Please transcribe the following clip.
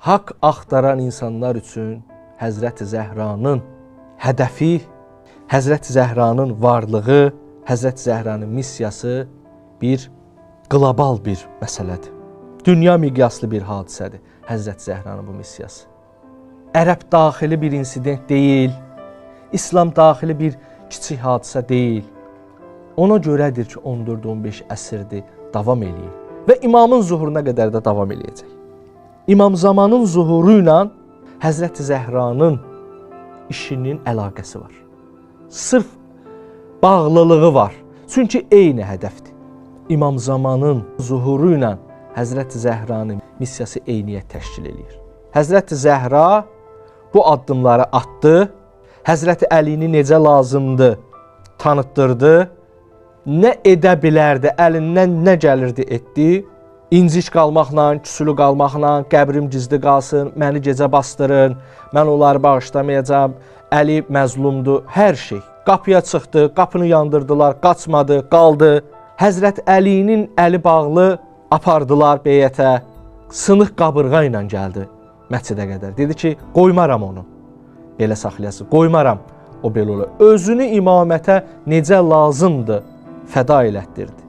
haqq axtaran insanlar üçün Həzrəti Zəhranın hədəfi, Həzrəti Zəhranın varlığı, Həzrəti Zəhranın missiyası bir qlobal bir məsələdir. Dünya miqyaslı bir hadisədir Həzrəti Zəhranın bu missiyası. Ərəb daxili bir insident deyil, İslam daxili bir kiçik hadisə deyil. Ona görədir ki, 14-15 əsrdir davam eləyir və İmamın zuhuruna qədər də davam eləyəcək. İmam Zamanın zuhuru ilə Həzrəti Zəhranın işinin əlaqəsi var. Sırf bağlılığı var. Çünki eyni hədəfdir. İmam Zamanın zuhuru ilə Həzrəti Zəhranın missiyası eyniyyət təşkil edir. Həzrəti Zəhra bu addımları atdı. Həzrəti Əlini necə lazımdı tanıtdırdı. Nə edə bilərdi, əlindən nə gəlirdi etdi. İncic qalmaqla, küsülü qalmaqla, qəbrim gizli qalsın, məni gecə bastırın, mən onları bağışlamayacam, Əli məzlumdur, hər şey. Qapıya çıxdı, qapını yandırdılar, qaçmadı, qaldı. Həzrət Əlinin əli bağlı apardılar beyətə, sınıq qabırğa ilə gəldi məscidə qədər. Dedi ki, qoymaram onu, belə saxlayasın, qoymaram o belə olur. Özünü imamətə necə lazımdır fəda elətdirdi.